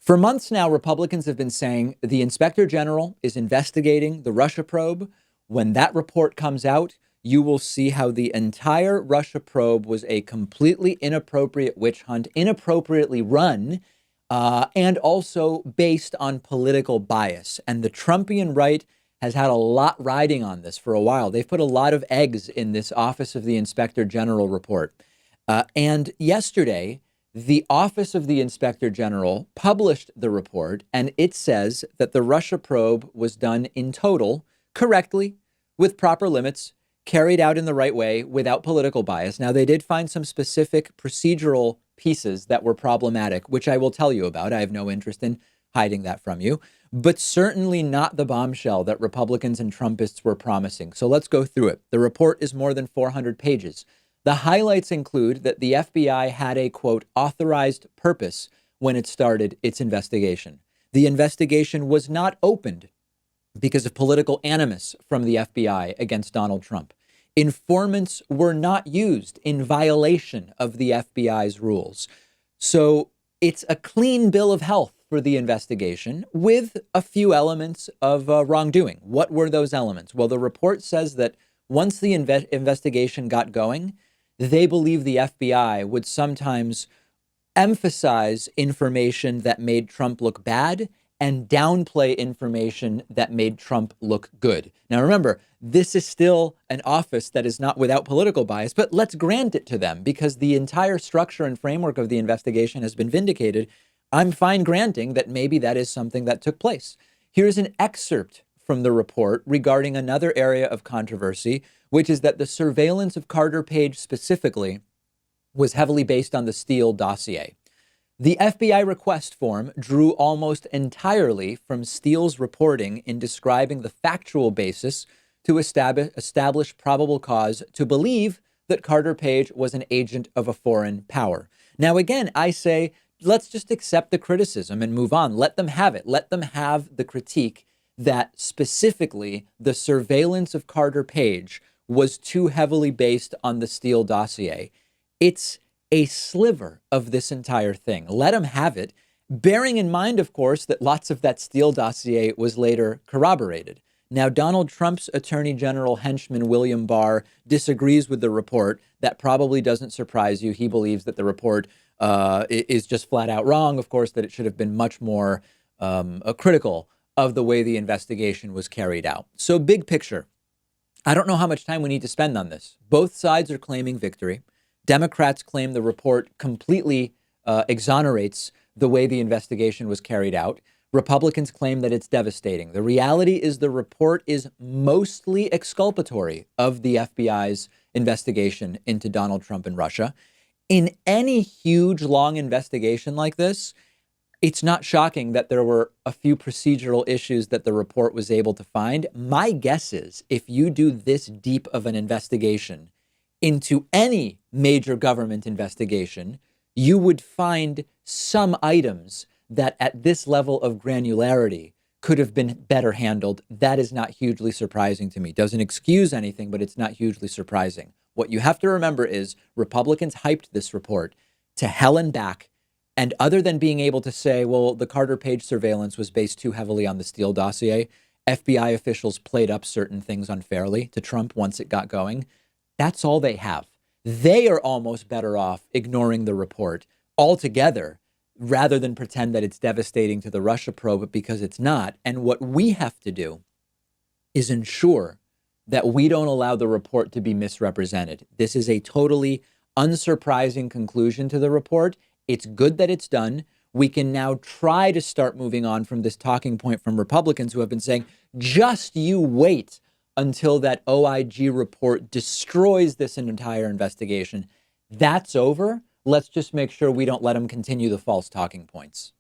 For months now, Republicans have been saying the inspector general is investigating the Russia probe. When that report comes out, you will see how the entire Russia probe was a completely inappropriate witch hunt, inappropriately run, and also based on political bias. And the Trumpian right has had a lot riding on this for a while. They've put a lot of eggs in this Office of the Inspector General report. And yesterday, the Office of the Inspector General published the report, and it says that the Russia probe was done in total correctly, with proper limits, carried out in the right way, without political bias. Now, they did find some specific procedural pieces that were problematic, which I will tell you about. I have no interest in hiding that from you, but certainly not the bombshell that Republicans and Trumpists were promising. So let's go through it. The report is more than 400 pages. The highlights include that the FBI had a, quote, authorized purpose when it started its investigation. The investigation was not opened because of political animus from the FBI against Donald Trump. Informants were not used in violation of the FBI's rules. So it's a clean bill of health for the investigation with a few elements of wrongdoing. What were those elements? Well, the report says that once the investigation got going, they believe the FBI would sometimes emphasize information that made Trump look bad and downplay information that made Trump look good. Now, remember, this is still an office that is not without political bias, but let's grant it to them because the entire structure and framework of the investigation has been vindicated. I'm fine granting that maybe that is something that took place. Here's an excerpt from the report regarding another area of controversy, which is that the surveillance of Carter Page specifically was heavily based on the Steele dossier. The FBI request form drew almost entirely from Steele's reporting in describing the factual basis to establish probable cause to believe that Carter Page was an agent of a foreign power. Now, again, I say, let's just accept the criticism and move on. Let them have it. Let them have the critique that specifically the surveillance of Carter Page was too heavily based on the Steele dossier. It's a sliver of this entire thing. Let them have it, bearing in mind, of course, that lots of that Steele dossier was later corroborated. Now, Donald Trump's Attorney General henchman, William Barr, disagrees with the report. That probably doesn't surprise you. He believes that the report is just flat out wrong, of course, that it should have been much more critical of the way the investigation was carried out. So big picture, I don't know how much time we need to spend on this. Both sides are claiming victory. Democrats claim the report completely exonerates the way the investigation was carried out. Republicans claim that it's devastating. The reality is the report is mostly exculpatory of the FBI's investigation into Donald Trump and Russia. In any huge, long investigation like this, it's not shocking that there were a few procedural issues that the report was able to find. My guess is if you do this deep of an investigation into any major government investigation, you would find some items that at this level of granularity could have been better handled. That is not hugely surprising to me. Doesn't excuse anything, but it's not hugely surprising. What you have to remember is Republicans hyped this report to hell and back. And other than being able to say, well, the Carter Page surveillance was based too heavily on the Steele dossier, FBI officials played up certain things unfairly to Trump once it got going. That's all they have. They are almost better off ignoring the report altogether rather than pretend that it's devastating to the Russia probe because it's not. And what we have to do is ensure that we don't allow the report to be misrepresented. This is a totally unsurprising conclusion to the report. It's good that it's done. We can now try to start moving on from this talking point from Republicans who have been saying, just you wait until that OIG report destroys this entire investigation. That's over. Let's just make sure we don't let them continue the false talking points.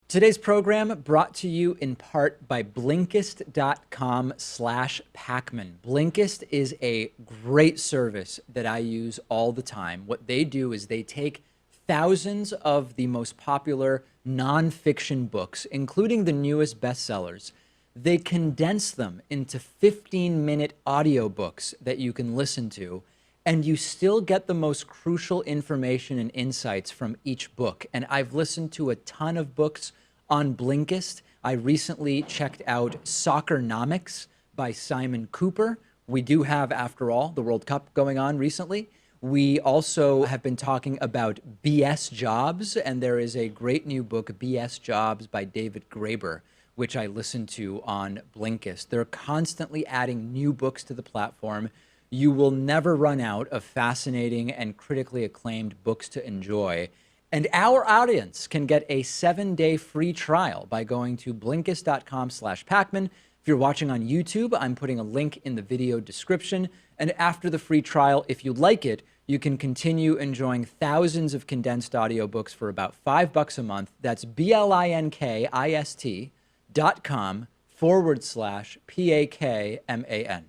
Today's program brought to you in part by Blinkist.com/Pakman. Blinkist is a great service that I use all the time. What they do is they take thousands of the most popular nonfiction books, including the newest bestsellers. They condense them into 15-minute audiobooks that you can listen to, and you still get the most crucial information and insights from each book. And I've listened to a ton of books On Blinkist, I recently checked out Soccernomics by Simon Cooper. We do have, after all, the World Cup going on recently. We also have been talking about BS Jobs, and there is a great new book, BS Jobs by David Graeber, which I listen to on Blinkist. They're constantly adding new books to the platform. You will never run out of fascinating and critically acclaimed books to enjoy. And our audience can get a 7-day free trial by going to Blinkist.com/Pakman. If you're watching on YouTube, I'm putting a link in the video description. And after the free trial, if you like it, you can continue enjoying thousands of condensed audiobooks for about $5 a month. That's BLINKIST.com/PAKMAN.